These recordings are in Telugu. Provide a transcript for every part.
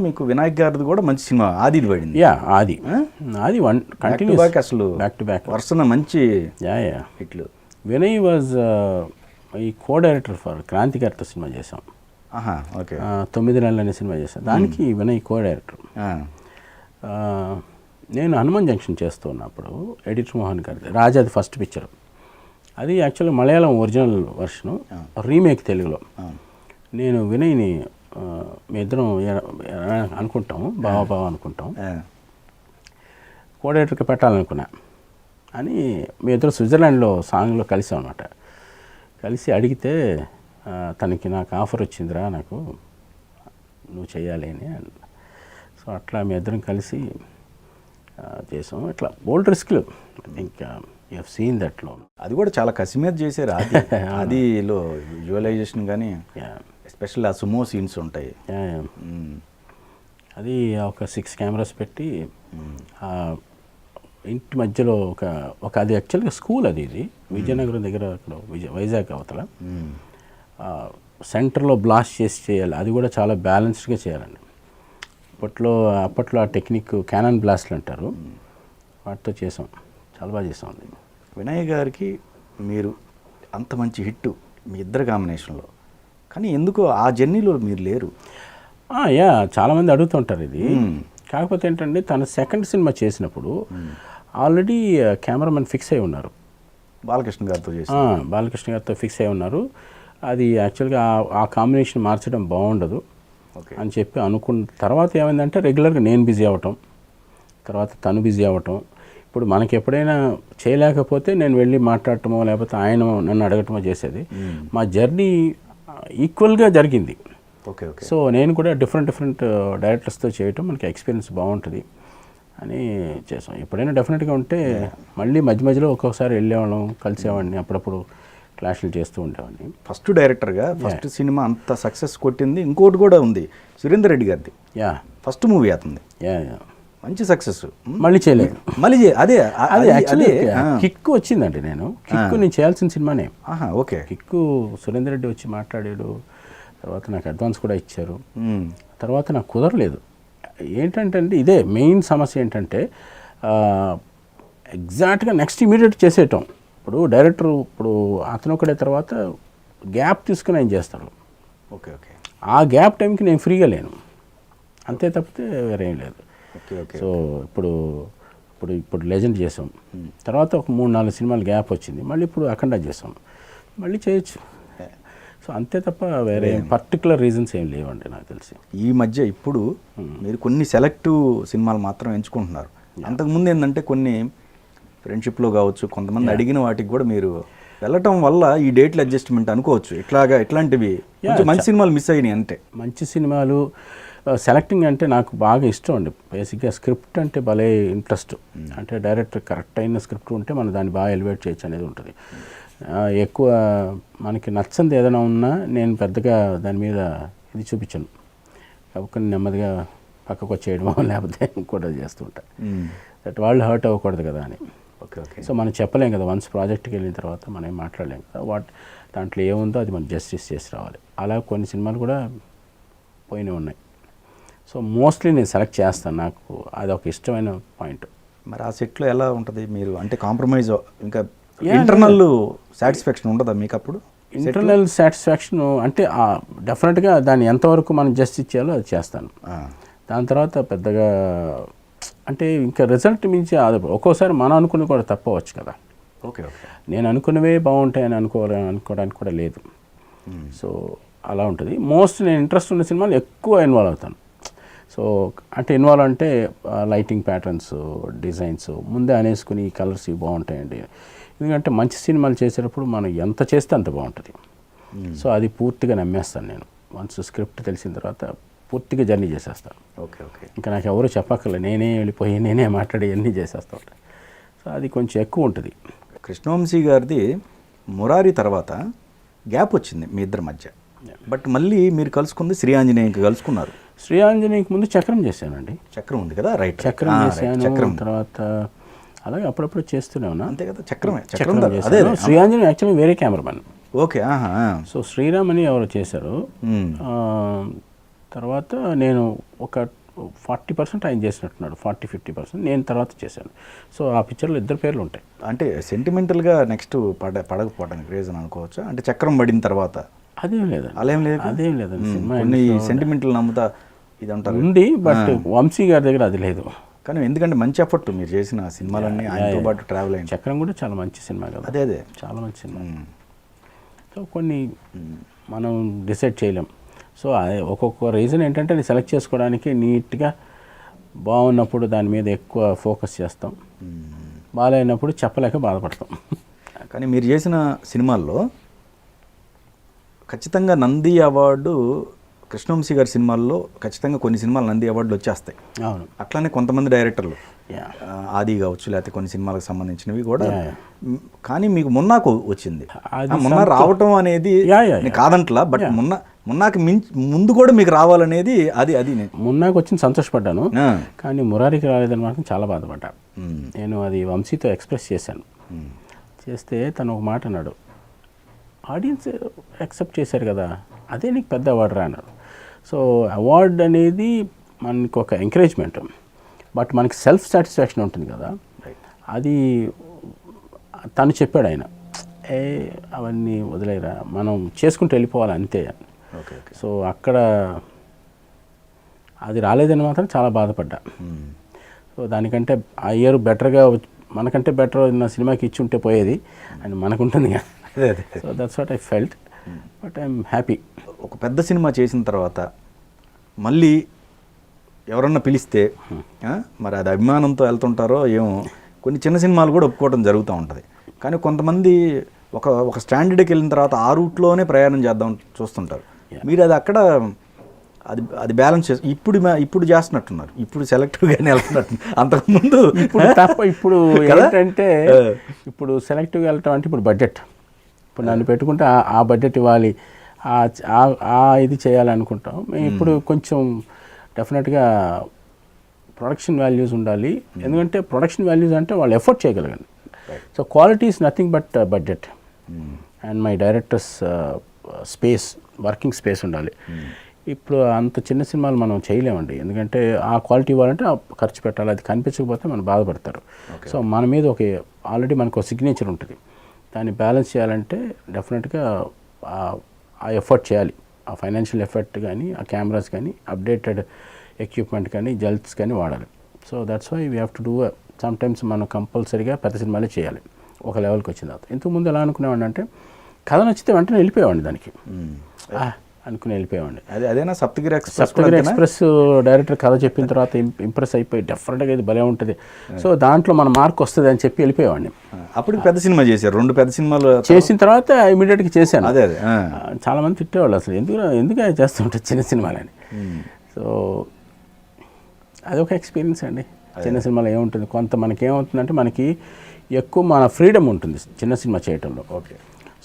మీకు వినాయక్ గారిది కూడా మంచి సినిమా ఆదిది పడింది. యా ఆది వన్ కంటిన్యూస్ అసలు బ్యాక్ టు బ్యాక్ వరుసన మంచి యా యా హిట్లు. వినయ్ వాజ్ ఈ కో డైరెక్టర్ ఫర్ క్రాంతి గారితో సినిమా చేసాం. ఓకే 9 నెలలు అనే సినిమా చేసాం, దానికి వినయ్ కో డైరెక్టర్. నేను హనుమాన్ జంక్షన్ చేస్తూ ఉన్నప్పుడు ఎడిటర్ మోహన్ గారిది రాజాది ఫస్ట్ పిక్చర్. అది యాక్చువల్గా మలయాళం ఒరిజినల్ వర్షను, రీమేక్ తెలుగులో. నేను వినయ్ని మీ ఇద్దరం అనుకుంటాం, బావా అనుకుంటాం, కో డైరెక్టర్కి పెట్టాలనుకున్నా అని మీ ఇద్దరు స్విట్జర్లాండ్లో సాంగ్లో కలిసాం అన్నమాట. కలిసి అడిగితే తనకి నాకు ఆఫర్ వచ్చిందిరా, నాకు నువ్వు చేయాలి అని. సో అట్లా మీ ఇద్దరం కలిసి చేసాం. ఇట్లా బోల్డ్ రిస్క్లు, ఇంకా యూ హవ్ సీన్ దట్లో. అది కూడా చాలా కసి మీద చేశారు. ఆదిలో విజువలైజేషన్ కానీ ఎస్పెషల్ ఆ సుమో సీన్స్ ఉంటాయి. అది ఒక 6 కెమెరాస్ పెట్టి ఇంటి మధ్యలో ఒక అది యాక్చువల్గా స్కూల్, అది విజయనగరం దగ్గర అక్కడ వైజాగ్ అవతల సెంటర్లో బ్లాస్ట్ చేసి చేయాలి. అది కూడా చాలా బ్యాలెన్స్డ్గా చేయాలండి. అప్పట్లో ఆ టెక్నిక్ క్యానన్ బ్లాస్ట్లు అంటారు, వాటితో చేసాం. చాలా బాగా చేసాం. అది వినయ్ గారికి మీరు అంత మంచి హిట్ మీ ఇద్దరు కాంబినేషన్లో, కానీ ఎందుకో ఆ జర్నీలో మీరు లేరు. యా చాలామంది అడుగుతుంటారు ఇది. కాకపోతే ఏంటంటే తన సెకండ్ సినిమా చేసినప్పుడు ఆల్రెడీ కెమెరామెన్ ఫిక్స్ అయి ఉన్నారు, బాలకృష్ణ గారితో చేసి. బాలకృష్ణ గారితో ఫిక్స్ అయి ఉన్నారు. అది యాక్చువల్గా ఆ కాంబినేషన్ మార్చడం బాగుండదు అని చెప్పి అనుకున్న తర్వాత ఏమైందంటే రెగ్యులర్గా నేను బిజీ అవ్వటం, తర్వాత తను బిజీ అవ్వటం. ఇప్పుడు మనకి ఎప్పుడైనా చేయలేకపోతే నేను వెళ్ళి మాట్లాడటమో లేకపోతే ఆయన నన్ను అడగటమో చేసేది. మా జర్నీ ఈక్వల్గా జరిగింది. సో నేను కూడా డిఫరెంట్ డైరెక్టర్స్తో చేయటం మనకి ఎక్స్పీరియన్స్ బాగుంటుంది అని చేసాం. ఎప్పుడైనా డెఫినెట్గా ఉంటే మళ్ళీ మధ్యలో ఒక్కొక్కసారి వెళ్ళేవాళ్ళం, కలిసేవాడిని, అప్పుడప్పుడు క్లాష్లు చేస్తూ ఉండేవాడిని. ఫస్ట్ డైరెక్టర్గా ఫస్ట్ సినిమా అంత సక్సెస్ కొట్టింది ఇంకోటి కూడా ఉంది, సురేందర్ రెడ్డి గారిది. ఫస్ట్ మూవీ అవుతుంది, మంచి సక్సెస్. మళ్ళీ చేయలేదు, మళ్ళీ అదే కిక్ వచ్చిందండి. నేను చేయాల్సిన సినిమానే. ఓకే, కిక్ సురేందర్ రెడ్డి వచ్చి మాట్లాడాడు, తర్వాత నాకు అడ్వాన్స్ కూడా ఇచ్చారు. తర్వాత నాకు కుదరలేదు. ఏంటంటే ఇదే మెయిన్ సమస్య ఏంటంటే ఎగ్జాక్ట్గా నెక్స్ట్ ఇమీడియట్ చేసేయటం. ఇప్పుడు డైరెక్టర్ అతను ఒకడే తర్వాత గ్యాప్ తీసుకుని ఆయన చేస్తాడు. ఓకే, ఆ గ్యాప్ టైంకి నేను ఫ్రీగా లేను, అంతే తప్పితే వేరే ఏం లేదు. సో ఇప్పుడు లెజెండ్ చేసాం, తర్వాత ఒక 3-4 సినిమాలు గ్యాప్ వచ్చింది, మళ్ళీ ఇప్పుడు అఖండ చేసాం, మళ్ళీ చేయొచ్చు. సో అంతే తప్ప వేరే పర్టికులర్ రీజన్స్ ఏం లేవండి నాకు తెలిసి. ఈ మధ్య ఇప్పుడు మీరు కొన్ని సెలెక్టివ్ సినిమాలు మాత్రం ఎంచుకుంటున్నారు. అంతకుముందు ఏంటంటే కొన్ని ఫ్రెండ్షిప్లో కావచ్చు, కొంతమంది అడిగిన వాటికి కూడా మీరు వెళ్ళటం వల్ల ఈ డేట్ల అడ్జస్ట్మెంట్ అనుకోవచ్చు. ఇట్లాంటివి మంచి సినిమాలు మిస్ అయినాయి. అంటే మంచి సినిమాలు సెలెక్టింగ్ అంటే నాకు బాగా ఇష్టం అండి. బేసిక్గా స్క్రిప్ట్ అంటే భలే ఇంట్రెస్ట్. అంటే డైరెక్టర్ కరెక్ట్ అయిన స్క్రిప్ట్ ఉంటే మనం దాన్ని బాగా ఎలివేట్ చేయొచ్చు అనేది ఉంటుంది. ఎక్కువ మనకి నచ్చంది ఏదైనా ఉన్నా నేను పెద్దగా దాని మీద ఇది చూపించను, కాబట్టి నెమ్మదిగా పక్కకు వచ్చేయడమో లేకపోతే కూడా చేస్తుంటా. దట్ వాళ్ళు హర్ట్ అవ్వకూడదు కదా అని. సో మనం చెప్పలేం కదా, వన్స్ ప్రాజెక్ట్కి వెళ్ళిన తర్వాత మనం ఏం మాట్లాడలేం కదా. దాంట్లో ఏముందో అది మనం జస్టిస్ చేసి రావాలి. అలా కొన్ని సినిమాలు కూడా పోయినవి ఉన్నాయి. సో మోస్ట్లీ నేను సెలెక్ట్ చేస్తాను, నాకు అది ఒక ఇష్టమైన పాయింట్. మరి ఆ సెట్లో ఎలా ఉంటుంది మీరు? అంటే కాంప్రమైజ్, ఇంకా ఇంటర్నల్ సాటిస్ఫాక్షన్ ఉండదా మీకు అప్పుడు? ఇంటర్నల్ సాటిస్ఫాక్షన్ అంటే డెఫినెట్గా దాన్ని ఎంతవరకు మనం జస్టిస్ చేయాలో అది చేస్తాను. దాని తర్వాత పెద్దగా అంటే ఇంకా రిజల్ట్ మించి ఒక్కోసారి మనం అనుకుని కూడా తప్పవచ్చు కదా. ఓకే, నేను అనుకున్నవే బాగుంటాయని అనుకోవడానికి కూడా లేదు. సో అలా ఉంటుంది. మోస్ట్ నేను ఇంట్రెస్ట్ ఉన్న సినిమాలు ఎక్కువ ఇన్వాల్వ్ అవుతాను. సో అంటే ఇన్వాల్వ్ అంటే లైటింగ్ ప్యాటర్న్స్, డిజైన్స్ ముందే అనేసుకుని ఈ కలర్స్ ఇవి బాగుంటాయండి. ఎందుకంటే మంచి సినిమాలు చేసేటప్పుడు మనం ఎంత చేస్తే అంత బాగుంటుంది. సో అది పూర్తిగా నమ్మేస్తాను నేను. వన్స్ స్క్రిప్ట్ తెలిసిన తర్వాత పూర్తిగా జర్నీ చేసేస్తాను. ఓకే, ఇంకా నాకు ఎవరు చెప్పక్కర్లేదు, నేనే వెళ్ళిపోయి నేనే మాట్లాడి అన్నీ చేసేస్తూ ఉంటాను. సో అది కొంచెం ఎక్కువ ఉంటుంది. కృష్ణవంశీ గారిది మురారి తర్వాత గ్యాప్ వచ్చింది మీ ఇద్దరి మధ్య. బట్ మళ్ళీ మీరు కలుసుకుంది శ్రీ ఆంజనేయకి కలుసుకున్నారు. శ్రీ ఆంజనేయకి ముందు చక్రం చేశానండి. చక్రం ఉంది కదా, రైట్. చక్రం చేశాను, తర్వాత అలాగే అప్పుడప్పుడు చేస్తూనే ఉన్నా. అంతే కదా, చక్రం అదే. శ్రీ ఆంజనేయ యాక్చువల్లీ వేరే కెమెరామెన్. ఓకే. సో శ్రీరామ్ అని ఎవరు చేశారు. తర్వాత నేను ఒక 40% ఆయన చేసినట్టున్నాడు, 40-50% నేను తర్వాత చేశాను. సో ఆ పిక్చర్లో ఇద్దరు పేర్లు ఉంటాయి. అంటే సెంటిమెంటల్గా నెక్స్ట్ పడకపోవడానికి రీజన్ అనుకోవచ్చా? అంటే చక్రం పడిన తర్వాత అదేం లేదండి, అలా ఏం లేదు, అదేం లేదండి. సినిమా కొన్ని సెంటిమెంటల్ నమ్ముతా ఇది అంటారు ఉంది, బట్ వంశీ గారి దగ్గర అది లేదు. కానీ ఎందుకంటే మంచి ఎఫర్ట్ మీరు చేసిన సినిమాలన్నీ ఆయనతో పాటు ట్రావెల్ అయింది. చక్రం కూడా చాలా మంచి సినిమా కదా, అదే చాలా మంచి సినిమా. సో కొన్ని మనం డిసైడ్ చేయలేం. సో ఒక్కొక్క రీజన్ ఏంటంటే అది సెలెక్ట్ చేసుకోవడానికి నీట్గా బాగున్నప్పుడు దాని మీద ఎక్కువ ఫోకస్ చేస్తాం, బాగాలేనప్పుడు చెప్పలేక బాధపడతాం. కానీ మీరు చేసిన సినిమాల్లో ఖచ్చితంగా నంది అవార్డు, కృష్ణవంశీ గారి సినిమాల్లో ఖచ్చితంగా కొన్ని సినిమాలు నంది అవార్డులు వచ్చేస్తాయి. అవును, అట్లానే కొంతమంది డైరెక్టర్లు ఆది కావచ్చు, లేకపోతే కొన్ని సినిమాలకు సంబంధించినవి కూడా. కానీ మీకు మున్నాకు వచ్చింది. మున్నా రావటం అనేది నేను కాదంట్లా, బట్ మున్నాకి ముందు కూడా మీకు రావాలనేది అది మున్నాకు వచ్చింది, సంతోషపడ్డాను. కానీ మురారికి రాలేదని మాత్రం చాలా బాధపడ్డా. నేను అది వంశీతో ఎక్స్ప్రెస్ చేశాను. చేస్తే తను ఒక మాట అన్నాడు, ఆడియన్స్ యాక్సెప్ట్ చేశారు కదా, అదే నీకు పెద్ద అవార్డు రా అన్నాడు. సో అవార్డ్ అనేది మనకు ఒక ఎంకరేజ్మెంట్, బట్ మనకి సెల్ఫ్ సాటిస్ఫాక్షన్ ఉంటుంది కదా, అది తను చెప్పాడు ఆయన, అవన్నీ వదిలేరా, మనం చేసుకుంటూ వెళ్ళిపోవాలి అంతే. సో అక్కడ అది రాలేదని మాత్రం చాలా బాధపడ్డా. సో దానికంటే ఆ ఇయర్ బెటర్గా, మనకంటే బెటర్ నా సినిమాకి ఇచ్చి ఉంటే పోయేది అని మనకుంటుంది కదా. So that's what I felt, but I'm happy. ఒక పెద్ద సినిమా చేసిన తర్వాత మళ్ళీ ఎవరన్నా పిలిస్తే మరి అది అభిమానంతో వెళ్తుంటారో ఏమో, కొన్ని చిన్న సినిమాలు కూడా ఒప్పుకోవడం జరుగుతూ ఉంటుంది. కానీ కొంతమంది ఒక స్టాండర్డ్కి వెళ్ళిన తర్వాత ఆ రూట్లోనే ప్రయాణం చేద్దాం చూస్తుంటారు. మీరు అది అక్కడ అది బ్యాలెన్స్ చేసి ఇప్పుడు చేస్తున్నట్టున్నారు, ఇప్పుడు సెలెక్టివ్గానే వెళ్తున్నట్టు. అంతకుముందు ఇప్పుడు ఏంటంటే ఇప్పుడు సెలెక్టివ్గా వెళ్ళటం అంటే ఇప్పుడు బడ్జెట్, ఇప్పుడు నన్ను పెట్టుకుంటే ఆ బడ్జెట్ ఇవ్వాలి, ఇది చేయాలనుకుంటాం. ఇప్పుడు కొంచెం డెఫినెట్గా ప్రొడక్షన్ వాల్యూస్ ఉండాలి, ఎందుకంటే ప్రొడక్షన్ వాల్యూస్ అంటే వాళ్ళు ఎఫర్ట్ చేయగలగాలి. So quality is nothing but budget and my directors space, working space ఉండాలి. ఇప్పుడు అంత చిన్న సినిమాలు మనం చేయలేమండి, ఎందుకంటే ఆ క్వాలిటీ ఇవ్వాలంటే ఖర్చు పెట్టాలి, అది కనిపించకపోతే మనం బాధపడతారు. సో మన మీద ఆల్రెడీ మనకు ఒక సిగ్నేచర్ ఉంటుంది, దాన్ని బ్యాలెన్స్ చేయాలంటే డెఫినెట్గా ఆ ఎఫర్ట్ చేయాలి, ఆ ఫైనాన్షియల్ ఎఫర్ట్ కానీ, ఆ కెమెరాస్ కానీ, అప్డేటెడ్ ఎక్విప్మెంట్ కానీ, జెల్స్ కానీ వాడాలి. So that's why we have to do. Sometimes మనం కంపల్సరీగా పెద్ద సినిమాలే చేయాలి ఒక లెవెల్కి వచ్చిన తర్వాత. ఇంతకుముందు ఎలా అనుకునేవాడిని అంటే కథ నచ్చితే వెంటనే వెళ్ళిపోయేవాడిని దానికి అనుకుని వెళ్ళిపోయేవాడిని. అదేనా సప్తగిరి ఎక్స్ప్రెస్ డైరెక్టర్ కథ చెప్పిన తర్వాత ఇంప్రెస్ అయిపోయి డెఫినెట్గా ఇది భలే ఉంటుంది, సో దాంట్లో మన మార్క్ వస్తుంది అని చెప్పి వెళ్ళిపోయేవాడిని. అప్పుడు పెద్ద సినిమా చేశారు, 2 పెద్ద సినిమాలు చేసిన తర్వాత ఇమీడియట్గా చేశాను. అదే చాలా మంది తిట్టేవాళ్ళు, అసలు ఎందుకు చేస్తుంటారు చిన్న సినిమాలని. సో అదొక ఎక్స్పీరియన్స్ అండి. చిన్న సినిమాలో ఏముంటుంది, కొంత మనకి ఏమవుతుందంటే మనకి ఎక్కువ మన ఫ్రీడమ్ ఉంటుంది చిన్న సినిమా చేయటంలో. ఓకే.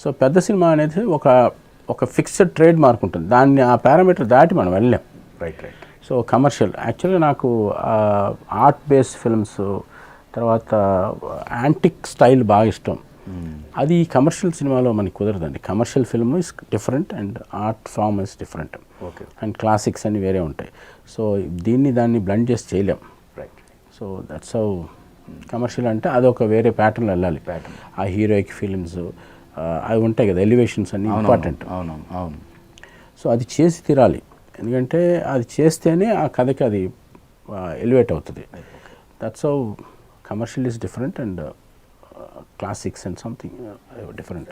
సో పెద్ద సినిమా అనేది ఒక ఫిక్స్డ్ ట్రేడ్ మార్క్ ఉంటుంది, దాన్ని ఆ పారామీటర్ దాటి మనం వెళ్ళలేం. రైట్. సో కమర్షియల్, యాక్చువల్గా నాకు ఆర్ట్ బేస్ ఫిల్మ్స్, తర్వాత యాంటిక్ స్టైల్ బాగా ఇష్టం. అది కమర్షియల్ సినిమాలో మనకి కుదరదండి. Commercial film is different and art form is different. Okay. And classics అన్ని వేరే ఉంటాయి. సో దాన్ని బ్లెండ్ చేసి చేయలేం. Right. So that's how commercial అంటే అదొక వేరే ప్యాటర్న్ వెళ్ళాలి. ఆ హీరోయిక్ ఫిలిమ్స్ అవి ఉంటాయి కదా, ఎలివేషన్స్ అన్ని ఇంపార్టెంట్. అవును. సో అది చేసి తీరాలి, ఎందుకంటే అది చేస్తేనే ఆ కథకి అది ఎలివేట్ అవుతుంది. That's how commercial is different and classics and something different.